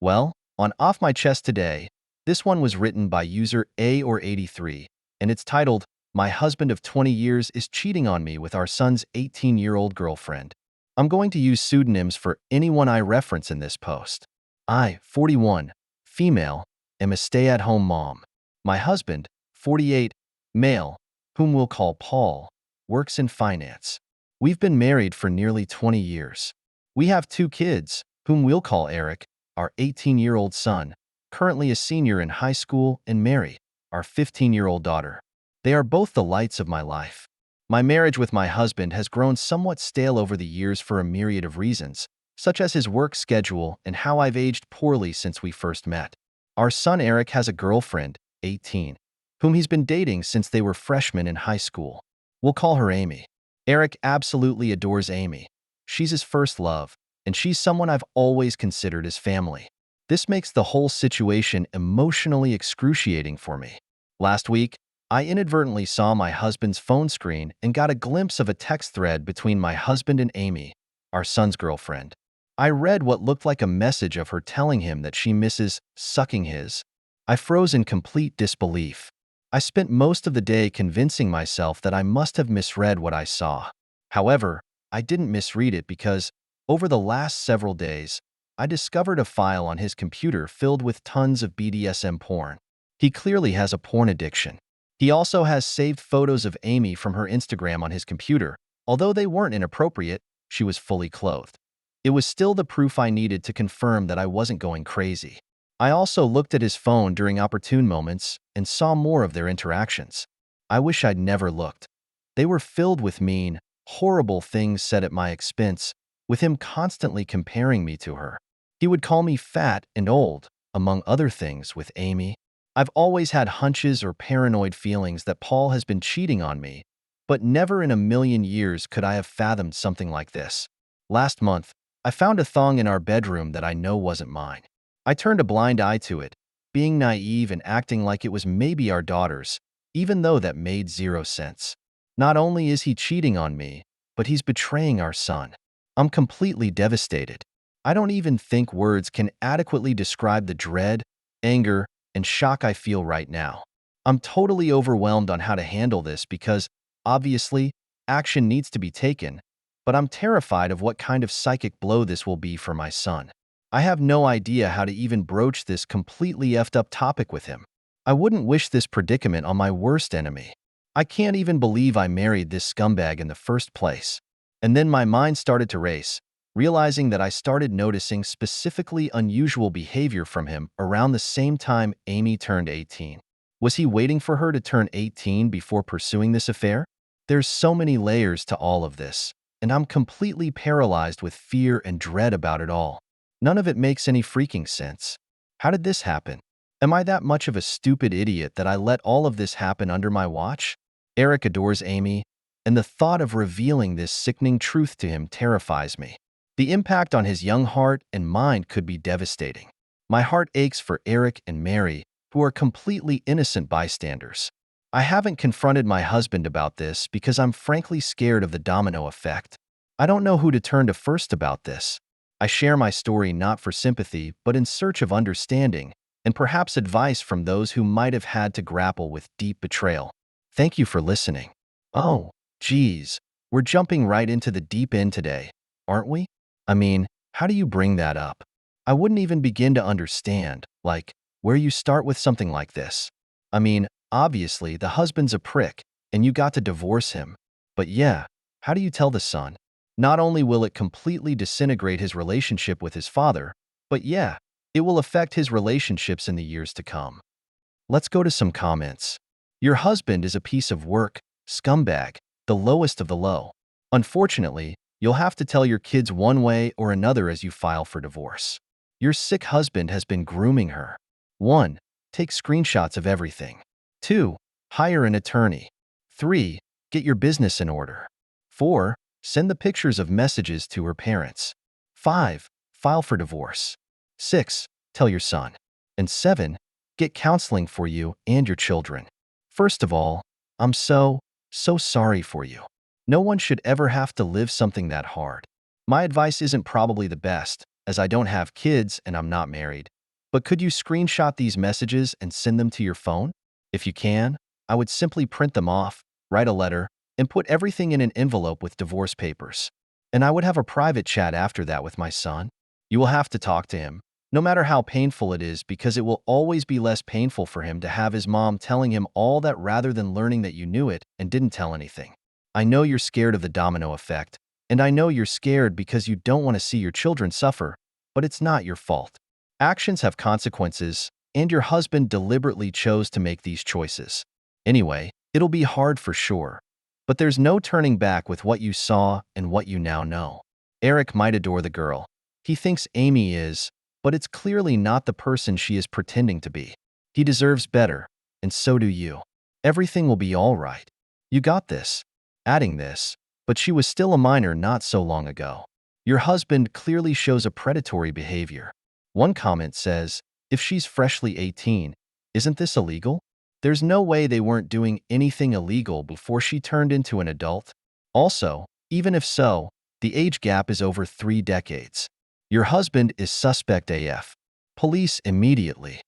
Well, on Off My Chest today, this one was written by user A or 83, and it's titled, My husband of 20 years is cheating on me with our son's 18-year-old girlfriend. I'm going to use pseudonyms for anyone I reference in this post. I, 41, female, am a stay-at-home mom. My husband, 48, male, whom we'll call Paul, works in finance. We've been married for nearly 20 years. We have two kids, whom we'll call Eric, our 18-year-old son, currently a senior in high school, and Mary, our 15-year-old daughter. They are both the lights of my life. My marriage with my husband has grown somewhat stale over the years for a myriad of reasons, such as his work schedule and how I've aged poorly since we first met. Our son Eric has a girlfriend, 18, whom he's been dating since they were freshmen in high school. We'll call her Amy. Eric absolutely adores Amy. She's his first love, and she's someone I've always considered as family. This makes the whole situation emotionally excruciating for me. Last week, I inadvertently saw my husband's phone screen and got a glimpse of a text thread between my husband and Amy, our son's girlfriend. I read what looked like a message of her telling him that she misses sucking his. I froze in complete disbelief. I spent most of the day convincing myself that I must have misread what I saw. However, I didn't misread it because, over the last several days, I discovered a file on his computer filled with tons of BDSM porn. He clearly has a porn addiction. He also has saved photos of Amy from her Instagram on his computer. Although they weren't inappropriate, she was fully clothed. It was still the proof I needed to confirm that I wasn't going crazy. I also looked at his phone during opportune moments and saw more of their interactions. I wish I'd never looked. They were filled with mean, horrible things said at my expense, with him constantly comparing me to her. He would call me fat and old, among other things, with Amy. I've always had hunches or paranoid feelings that Paul has been cheating on me, but never in a million years could I have fathomed something like this. Last month, I found a thong in our bedroom that I know wasn't mine. I turned a blind eye to it, being naive and acting like it was maybe our daughter's, even though that made zero sense. Not only is he cheating on me, but he's betraying our son. I'm completely devastated. I don't even think words can adequately describe the dread, anger, and shock I feel right now. I'm totally overwhelmed on how to handle this because, obviously, action needs to be taken, but I'm terrified of what kind of psychic blow this will be for my son. I have no idea how to even broach this completely effed up topic with him. I wouldn't wish this predicament on my worst enemy. I can't even believe I married this scumbag in the first place. And then my mind started to race, realizing that I started noticing specifically unusual behavior from him around the same time Amy turned 18. Was he waiting for her to turn 18 before pursuing this affair? There's so many layers to all of this, and I'm completely paralyzed with fear and dread about it all. None of it makes any freaking sense. How did this happen? Am I that much of a stupid idiot that I let all of this happen under my watch? Eric adores Amy, and the thought of revealing this sickening truth to him terrifies me. The impact on his young heart and mind could be devastating. My heart aches for Eric and Mary, who are completely innocent bystanders. I haven't confronted my husband about this because I'm frankly scared of the domino effect. I don't know who to turn to first about this. I share my story not for sympathy, but in search of understanding, and perhaps advice from those who might have had to grapple with deep betrayal. Thank you for listening. Oh, geez, we're jumping right into the deep end today, aren't we? I mean, how do you bring that up? I wouldn't even begin to understand, where you start with something like this. I mean, obviously, the husband's a prick, and you got to divorce him. But yeah, how do you tell the son? Not only will it completely disintegrate his relationship with his father, but yeah, it will affect his relationships in the years to come. Let's go to some comments. Your husband is a piece of work, scumbag, the lowest of the low. Unfortunately, you'll have to tell your kids one way or another as you file for divorce. Your sick husband has been grooming her. 1. Take screenshots of everything. 2. Hire an attorney. 3. Get your business in order. 4. Send the pictures of messages to her parents. 5. File for divorce. 6. Tell your son. And 7. Get counseling for you and your children. First of all, I'm so sorry for you. No one should ever have to live something that hard. My advice isn't probably the best, as I don't have kids and I'm not married. But could you screenshot these messages and send them to your phone? If you can, I would simply print them off, write a letter, and put everything in an envelope with divorce papers. And I would have a private chat after that with my son. You will have to talk to him, no matter how painful it is, because it will always be less painful for him to have his mom telling him all that rather than learning that you knew it and didn't tell anything. I know you're scared of the domino effect, and I know you're scared because you don't want to see your children suffer, but it's not your fault. Actions have consequences, and your husband deliberately chose to make these choices. Anyway, it'll be hard for sure. But there's no turning back with what you saw and what you now know. Eric might adore the girl. He thinks Amy is, but it's clearly not the person she is pretending to be. He deserves better, and so do you. Everything will be all right. You got this. Adding this, but she was still a minor not so long ago. Your husband clearly shows a predatory behavior. One comment says, if she's freshly 18, isn't this illegal? There's no way they weren't doing anything illegal before she turned into an adult. Also, even if so, the age gap is over 3 decades. Your husband is suspect AF. Police immediately.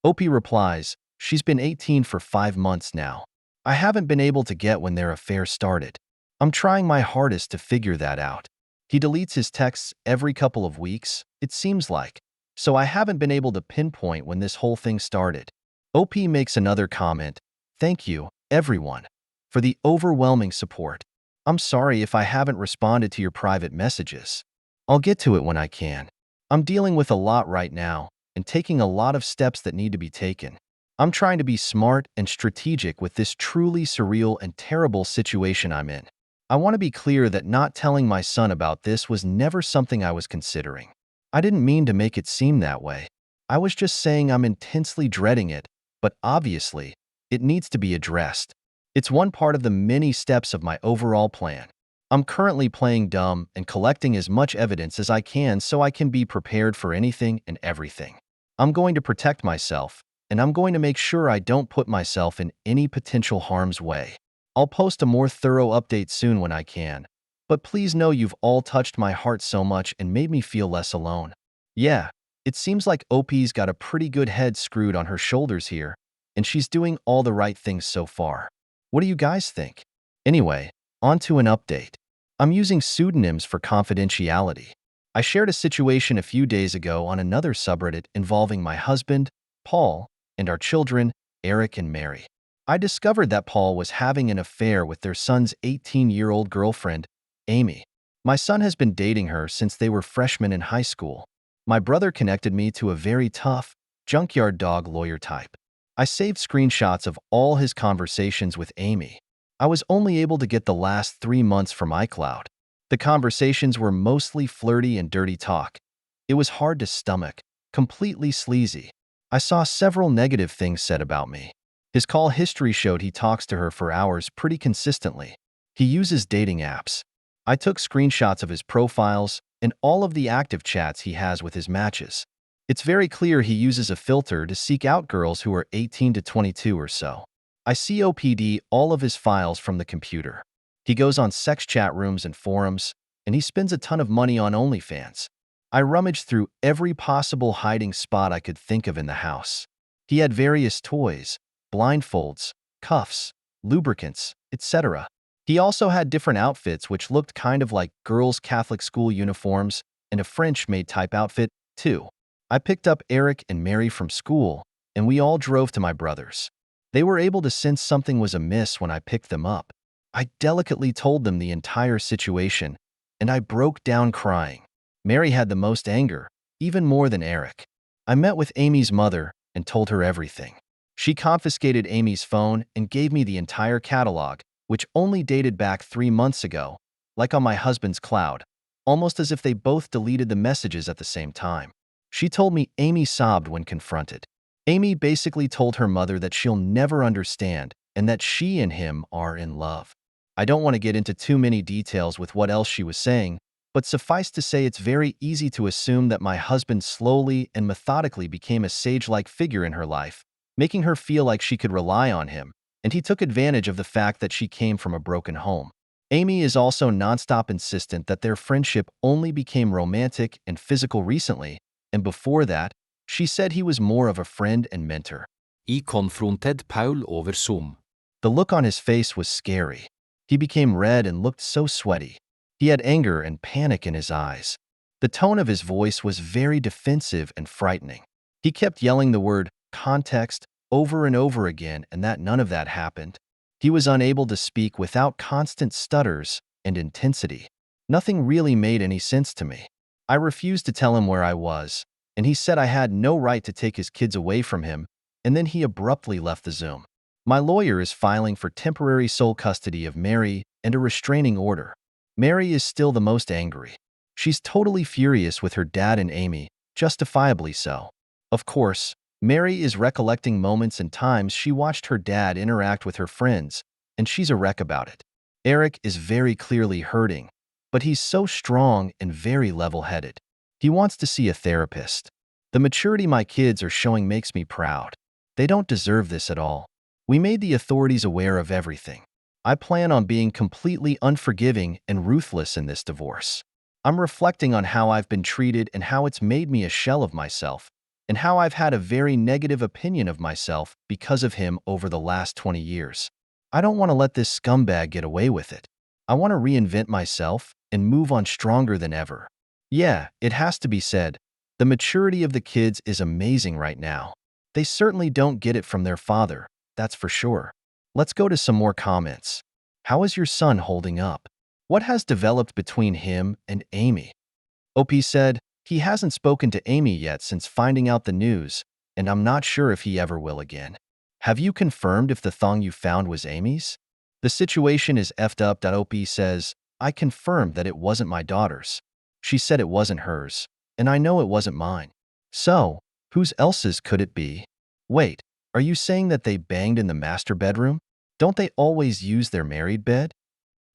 OP replies, she's been 18 for 5 months now. I haven't been able to get when their affair started. I'm trying my hardest to figure that out. He deletes his texts every couple of weeks, it seems like, so I haven't been able to pinpoint when this whole thing started. OP makes another comment, thank you, everyone, for the overwhelming support. I'm sorry if I haven't responded to your private messages. I'll get to it when I can. I'm dealing with a lot right now and taking a lot of steps that need to be taken. I'm trying to be smart and strategic with this truly surreal and terrible situation I'm in. I want to be clear that not telling my son about this was never something I was considering. I didn't mean to make it seem that way. I was just saying I'm intensely dreading it, but obviously, it needs to be addressed. It's one part of the many steps of my overall plan. I'm currently playing dumb and collecting as much evidence as I can so I can be prepared for anything and everything. I'm going to protect myself, and I'm going to make sure I don't put myself in any potential harm's way. I'll post a more thorough update soon when I can, but please know you've all touched my heart so much and made me feel less alone. Yeah, it seems like OP's got a pretty good head screwed on her shoulders here, and she's doing all the right things so far. What do you guys think? Anyway, on to an update. I'm using pseudonyms for confidentiality. I shared a situation a few days ago on another subreddit involving my husband, Paul, and our children, Eric and Mary. I discovered that Paul was having an affair with their son's 18-year-old girlfriend, Amy. My son has been dating her since they were freshmen in high school. My brother connected me to a very tough, junkyard dog lawyer type. I saved screenshots of all his conversations with Amy. I was only able to get the last 3 months from iCloud. The conversations were mostly flirty and dirty talk. It was hard to stomach, completely sleazy. I saw several negative things said about me. His call history showed he talks to her for hours pretty consistently. He uses dating apps. I took screenshots of his profiles and all of the active chats he has with his matches. It's very clear he uses a filter to seek out girls who are 18 to 22 or so. I COPD all of his files from the computer. He goes on sex chat rooms and forums, and he spends a ton of money on OnlyFans. I rummaged through every possible hiding spot I could think of in the house. He had various toys, blindfolds, cuffs, lubricants, etc. He also had different outfits which looked kind of like girls' Catholic school uniforms and a French-made type outfit, too. I picked up Eric and Mary from school, and we all drove to my brother's. They were able to sense something was amiss when I picked them up. I delicately told them the entire situation, and I broke down crying. Mary had the most anger, even more than Eric. I met with Amy's mother and told her everything. She confiscated Amy's phone and gave me the entire catalog, which only dated back 3 months ago, like on my husband's cloud, almost as if they both deleted the messages at the same time. She told me Amy sobbed when confronted. Amy basically told her mother that she'll never understand and that she and him are in love. I don't want to get into too many details with what else she was saying, but suffice to say it's very easy to assume that my husband slowly and methodically became a sage-like figure in her life, making her feel like she could rely on him, and he took advantage of the fact that she came from a broken home. Amy is also nonstop insistent that their friendship only became romantic and physical recently, and before that, she said he was more of a friend and mentor. I konfronted Paul over Zoom. The look on his face was scary. He became red and looked so sweaty. He had anger and panic in his eyes. The tone of his voice was very defensive and frightening. He kept yelling the word context over and over again, and that none of that happened. He was unable to speak without constant stutters and intensity. Nothing really made any sense to me. I refused to tell him where I was, and he said I had no right to take his kids away from him, and then he abruptly left the Zoom. My lawyer is filing for temporary sole custody of Mary and a restraining order. Mary is still the most angry. She's totally furious with her dad and Amy, justifiably so. Of course, Mary is recollecting moments and times she watched her dad interact with her friends, and she's a wreck about it. Eric is very clearly hurting, but he's so strong and very level-headed. He wants to see a therapist. The maturity my kids are showing makes me proud. They don't deserve this at all. We made the authorities aware of everything. I plan on being completely unforgiving and ruthless in this divorce. I'm reflecting on how I've been treated and how it's made me a shell of myself, and how I've had a very negative opinion of myself because of him over the last 20 years. I don't want to let this scumbag get away with it. I want to reinvent myself and move on stronger than ever. Yeah, it has to be said, the maturity of the kids is amazing right now. They certainly don't get it from their father, that's for sure. Let's go to some more comments. How is your son holding up? What has developed between him and Amy? OP said, he hasn't spoken to Amy yet since finding out the news, and I'm not sure if he ever will again. Have you confirmed if the thong you found was Amy's? The situation is effed up. OP says, I confirmed that it wasn't my daughter's. She said it wasn't hers, and I know it wasn't mine. So, whose else's could it be? Wait, are you saying that they banged in the master bedroom? Don't they always use their married bed?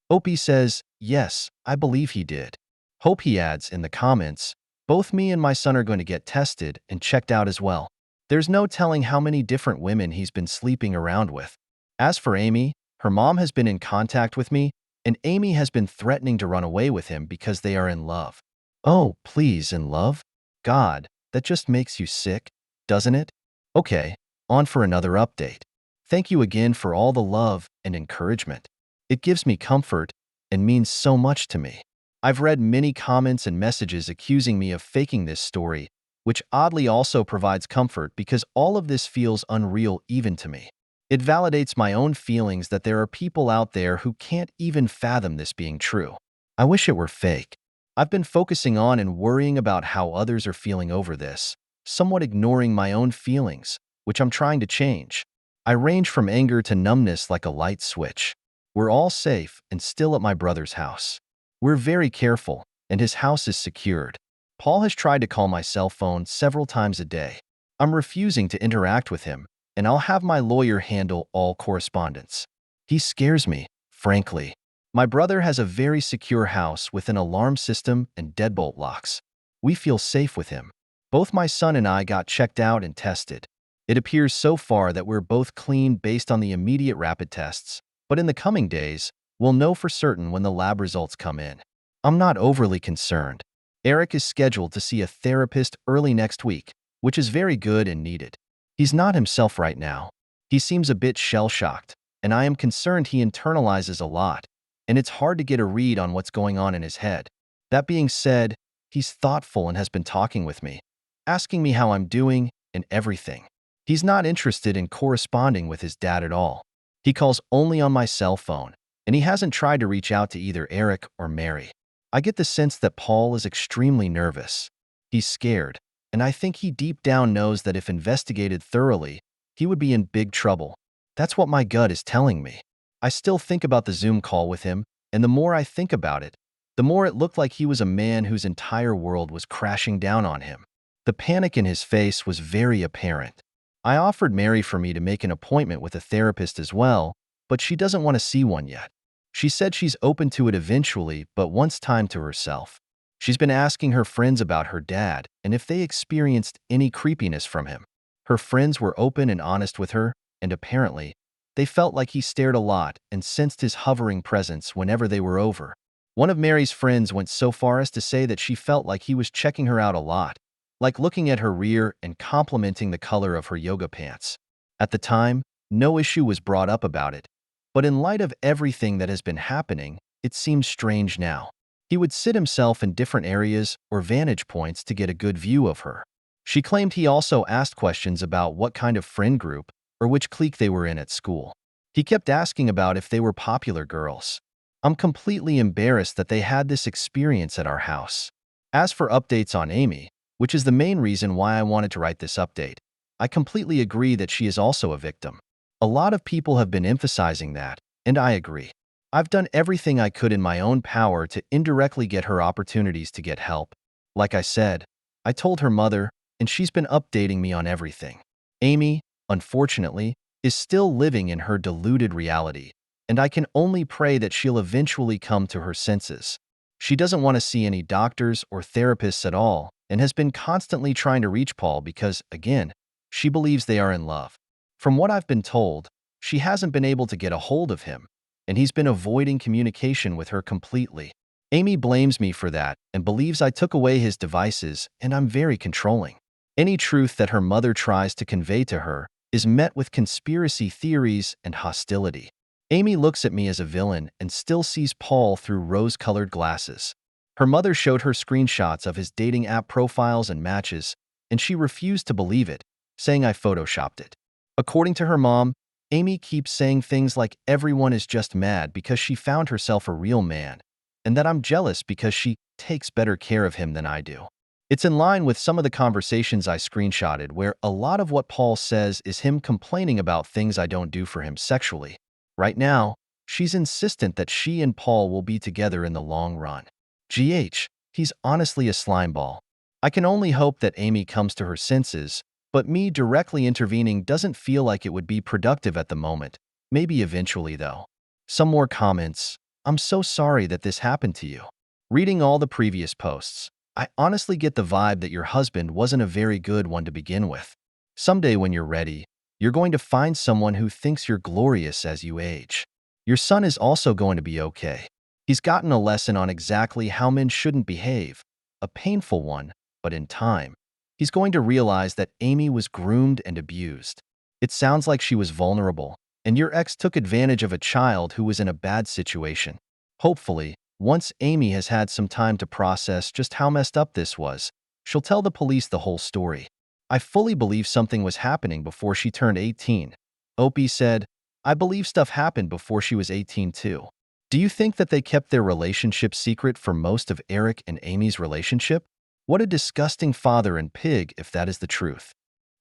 Opie says, yes, I believe he did. Hope he adds in the comments, both me and my son are going to get tested and checked out as well. There's no telling how many different women he's been sleeping around with. As for Amy, her mom has been in contact with me, and Amy has been threatening to run away with him because they are in love. Oh, please, in love? God, that just makes you sick, doesn't it? Okay, on for another update. Thank you again for all the love and encouragement. It gives me comfort and means so much to me. I've read many comments and messages accusing me of faking this story, which oddly also provides comfort because all of this feels unreal even to me. It validates my own feelings that there are people out there who can't even fathom this being true. I wish it were fake. I've been focusing on and worrying about how others are feeling over this, somewhat ignoring my own feelings, which I'm trying to change. I range from anger to numbness like a light switch. We're all safe and still at my brother's house. We're very careful, and his house is secured. Paul has tried to call my cell phone several times a day. I'm refusing to interact with him, and I'll have my lawyer handle all correspondence. He scares me, frankly. My brother has a very secure house with an alarm system and deadbolt locks. We feel safe with him. Both my son and I got checked out and tested. It appears so far that we're both clean based on the immediate rapid tests, but in the coming days, we'll know for certain when the lab results come in. I'm not overly concerned. Eric is scheduled to see a therapist early next week, which is very good and needed. He's not himself right now. He seems a bit shell-shocked, and I am concerned he internalizes a lot, and it's hard to get a read on what's going on in his head. That being said, he's thoughtful and has been talking with me, asking me how I'm doing and everything. He's not interested in corresponding with his dad at all. He calls only on my cell phone, and he hasn't tried to reach out to either Eric or Mary. I get the sense that Paul is extremely nervous. He's scared, and I think he deep down knows that if investigated thoroughly, he would be in big trouble. That's what my gut is telling me. I still think about the Zoom call with him, and the more I think about it, the more it looked like he was a man whose entire world was crashing down on him. The panic in his face was very apparent. I offered Mary for me to make an appointment with a therapist as well, but she doesn't want to see one yet. She said she's open to it eventually, but wants time to herself. She's been asking her friends about her dad and if they experienced any creepiness from him. Her friends were open and honest with her, and apparently, They felt like he stared a lot and sensed his hovering presence whenever they were over. One of Mary's friends went so far as to say that she felt like he was checking her out a lot, like looking at her rear and complimenting the color of her yoga pants. At the time, no issue was brought up about it, but in light of everything that has been happening, it seems strange now. He would sit himself in different areas or vantage points to get a good view of her. She claimed he also asked questions about what kind of friend group or which clique they were in at school. He kept asking about if they were popular girls. I'm completely embarrassed that they had this experience at our house. As for updates on Amy, which is the main reason why I wanted to write this update, I completely agree that she is also a victim. A lot of people have been emphasizing that, and I agree. I've done everything I could in my own power to indirectly get her opportunities to get help. Like I said, I told her mother, and she's been updating me on everything. Amy, unfortunately, is still living in her deluded reality, and I can only pray that she'll eventually come to her senses. She doesn't want to see any doctors or therapists at all and has been constantly trying to reach Paul because, again, she believes they are in love. From what I've been told, she hasn't been able to get a hold of him, and he's been avoiding communication with her completely. Amy blames me for that and believes I took away his devices and I'm very controlling. Any truth that her mother tries to convey to her is met with conspiracy theories and hostility. Amy looks at me as a villain and still sees Paul through rose-colored glasses. Her mother showed her screenshots of his dating app profiles and matches, and she refused to believe it, saying I photoshopped it. According to her mom, Amy keeps saying things like everyone is just mad because she found herself a real man, and that I'm jealous because she takes better care of him than I do. It's in line with some of the conversations I screenshotted where a lot of what Paul says is him complaining about things I don't do for him sexually. Right now, she's insistent that she and Paul will be together in the long run. He's honestly a slimeball. I can only hope that Amy comes to her senses, but me directly intervening doesn't feel like it would be productive at the moment. Maybe eventually, though. Some more comments. I'm so sorry that this happened to you. Reading all the previous posts, I honestly get the vibe that your husband wasn't a very good one to begin with. Someday when you're ready, you're going to find someone who thinks you're glorious as you age. Your son is also going to be okay. He's gotten a lesson on exactly how men shouldn't behave, a painful one, but in time, he's going to realize that Amy was groomed and abused. It sounds like she was vulnerable, and your ex took advantage of a child who was in a bad situation. Hopefully, once Amy has had some time to process just how messed up this was, she'll tell the police the whole story. I fully believe something was happening before she turned 18. Opie said, I believe stuff happened before she was 18 too. Do you think that they kept their relationship secret for most of Eric and Amy's relationship? What a disgusting father and pig if that is the truth.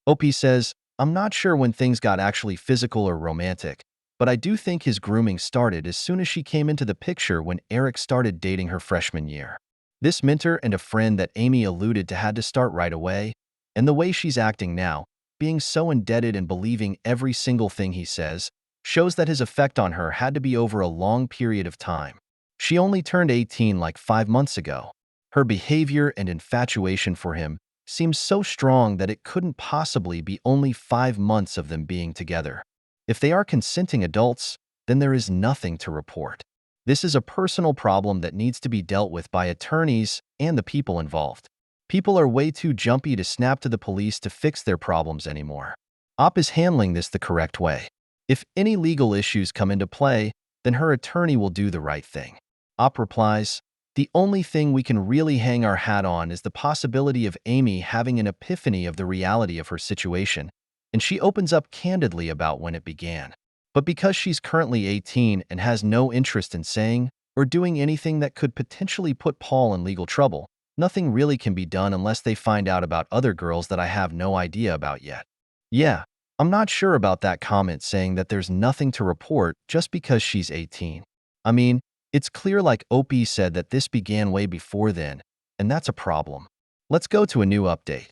Opie says, I'm not sure when things got actually physical or romantic, but I do think his grooming started as soon as she came into the picture when Eric started dating her freshman year. This mentor and a friend that Amy alluded to had to start right away, and the way she's acting now, being so indebted and believing every single thing he says, shows that his effect on her had to be over a long period of time. She only turned 18 like 5 months ago. Her behavior and infatuation for him seems so strong that it couldn't possibly be only 5 months of them being together. If they are consenting adults, then there is nothing to report. This is a personal problem that needs to be dealt with by attorneys and the people involved. People are way too jumpy to snap to the police to fix their problems anymore. Op is handling this the correct way. If any legal issues come into play, then her attorney will do the right thing. Op replies, the only thing we can really hang our hat on is the possibility of Amy having an epiphany of the reality of her situation, and she opens up candidly about when it began. But because she's currently 18 and has no interest in saying or doing anything that could potentially put Paul in legal trouble, nothing really can be done unless they find out about other girls that I have no idea about yet. Yeah, I'm not sure about that comment saying that there's nothing to report just because she's 18. I mean, it's clear like Opie said that this began way before then, and that's a problem. Let's go to a new update.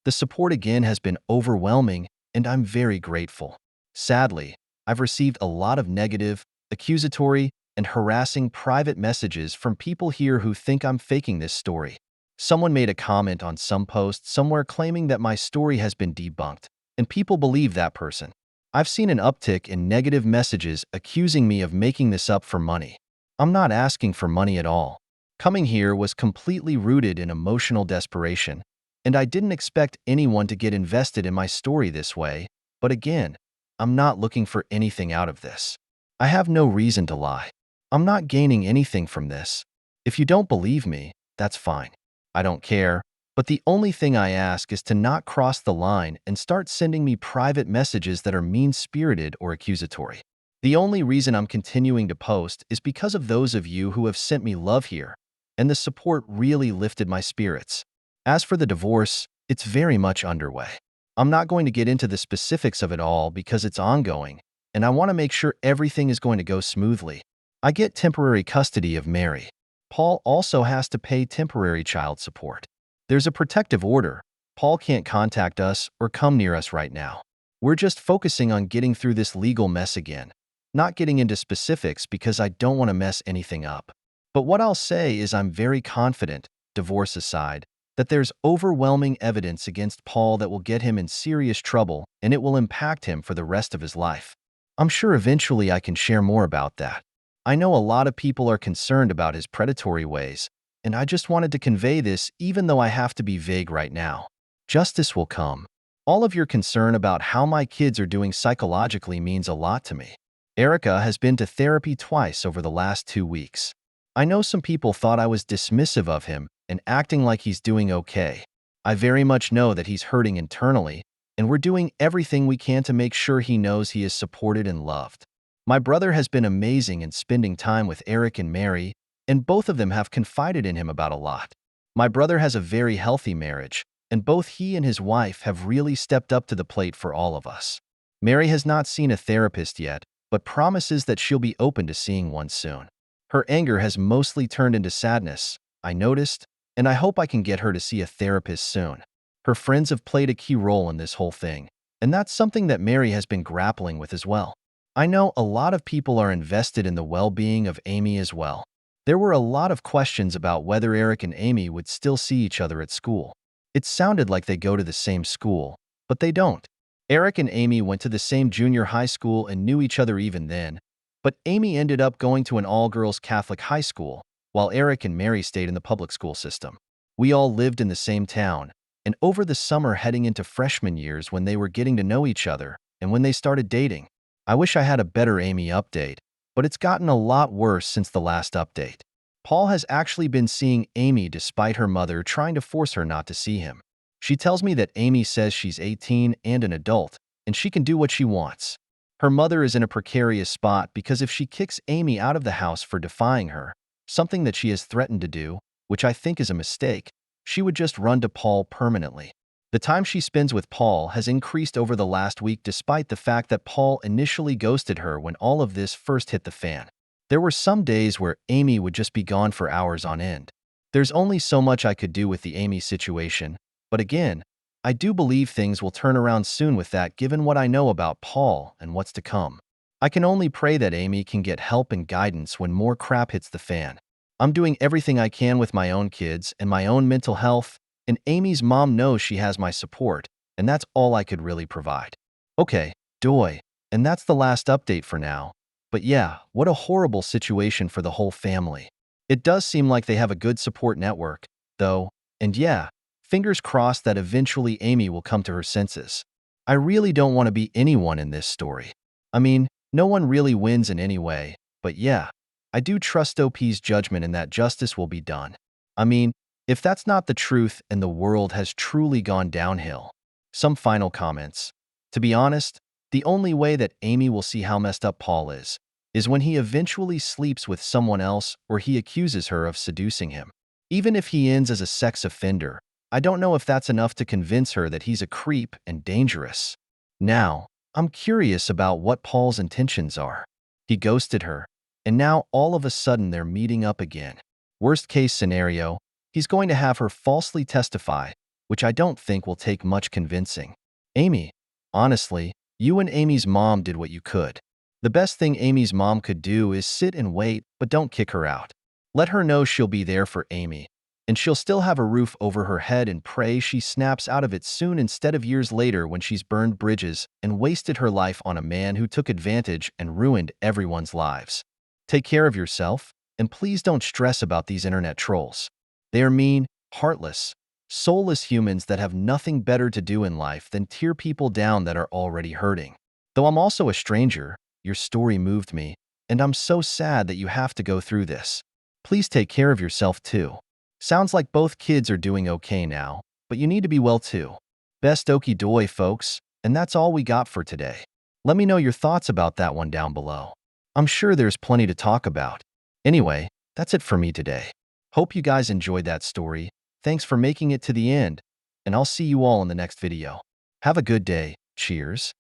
The support again has been overwhelming, and I'm very grateful. Sadly, I've received a lot of negative, accusatory, and harassing private messages from people here who think I'm faking this story. Someone made a comment on some post somewhere claiming that my story has been debunked, and people believe that person. I've seen an uptick in negative messages accusing me of making this up for money. I'm not asking for money at all. Coming here was completely rooted in emotional desperation, and I didn't expect anyone to get invested in my story this way, but again, I'm not looking for anything out of this. I have no reason to lie. I'm not gaining anything from this. If you don't believe me, that's fine. I don't care, but the only thing I ask is to not cross the line and start sending me private messages that are mean-spirited or accusatory. The only reason I'm continuing to post is because of those of you who have sent me love here, and the support really lifted my spirits. As for the divorce, it's very much underway. I'm not going to get into the specifics of it all because it's ongoing, and I want to make sure everything is going to go smoothly. I get temporary custody of Mary. Paul also has to pay temporary child support. There's a protective order. Paul can't contact us or come near us right now. We're just focusing on getting through this legal mess again. Not getting into specifics because I don't want to mess anything up. But what I'll say is I'm very confident, divorce aside, that there's overwhelming evidence against Paul that will get him in serious trouble and it will impact him for the rest of his life. I'm sure eventually I can share more about that. I know a lot of people are concerned about his predatory ways, and I just wanted to convey this even though I have to be vague right now. Justice will come. All of your concern about how my kids are doing psychologically means a lot to me. Erica has been to therapy twice over the last 2 weeks. I know some people thought I was dismissive of him and acting like he's doing okay. I very much know that he's hurting internally, and we're doing everything we can to make sure he knows he is supported and loved. My brother has been amazing in spending time with Eric and Mary, and both of them have confided in him about a lot. My brother has a very healthy marriage, and both he and his wife have really stepped up to the plate for all of us. Mary has not seen a therapist yet, but promises that she'll be open to seeing one soon. Her anger has mostly turned into sadness, I noticed, and I hope I can get her to see a therapist soon. Her friends have played a key role in this whole thing, and that's something that Mary has been grappling with as well. I know a lot of people are invested in the well-being of Amy as well. There were a lot of questions about whether Eric and Amy would still see each other at school. It sounded like they go to the same school, but they don't. Eric and Amy went to the same junior high school and knew each other even then, but Amy ended up going to an all-girls Catholic high school, while Eric and Mary stayed in the public school system. We all lived in the same town, and over the summer heading into freshman years when they were getting to know each other and when they started dating. I wish I had a better Amy update, but it's gotten a lot worse since the last update. Paul has actually been seeing Amy despite her mother trying to force her not to see him. She tells me that Amy says she's 18 and an adult, and she can do what she wants. Her mother is in a precarious spot because if she kicks Amy out of the house for defying her, something that she has threatened to do, which I think is a mistake, she would just run to Paul permanently. The time she spends with Paul has increased over the last week despite the fact that Paul initially ghosted her when all of this first hit the fan. There were some days where Amy would just be gone for hours on end. There's only so much I could do with the Amy situation, but again, I do believe things will turn around soon with that given what I know about Paul and what's to come. I can only pray that Amy can get help and guidance when more crap hits the fan. I'm doing everything I can with my own kids and my own mental health, and Amy's mom knows she has my support, and that's all I could really provide. Okay, doy, and that's the last update for now. But yeah, what a horrible situation for the whole family. It does seem like they have a good support network, though, and yeah, fingers crossed that eventually Amy will come to her senses. I really don't want to be anyone in this story. I mean, no one really wins in any way, but yeah, I do trust OP's judgment and that justice will be done. I mean, if that's not the truth and the world has truly gone downhill. Some final comments. To be honest, the only way that Amy will see how messed up Paul is when he eventually sleeps with someone else or he accuses her of seducing him. Even if he ends as a sex offender, I don't know if that's enough to convince her that he's a creep and dangerous. Now, I'm curious about what Paul's intentions are. He ghosted her, and now all of a sudden they're meeting up again. Worst case scenario, he's going to have her falsely testify, which I don't think will take much convincing. Amy, honestly, you and Amy's mom did what you could. The best thing Amy's mom could do is sit and wait, but don't kick her out. Let her know she'll be there for Amy. And she'll still have a roof over her head and pray she snaps out of it soon instead of years later when she's burned bridges and wasted her life on a man who took advantage and ruined everyone's lives. Take care of yourself, and please don't stress about these internet trolls. They are mean, heartless, soulless humans that have nothing better to do in life than tear people down that are already hurting. Though I'm also a stranger, your story moved me, and I'm so sad that you have to go through this. Please take care of yourself too. Sounds like both kids are doing okay now, but you need to be well too. Best okie doy, folks, and that's all we got for today. Let me know your thoughts about that one down below. I'm sure there's plenty to talk about. Anyway, that's it for me today. Hope you guys enjoyed that story. Thanks for making it to the end, and I'll see you all in the next video. Have a good day. Cheers.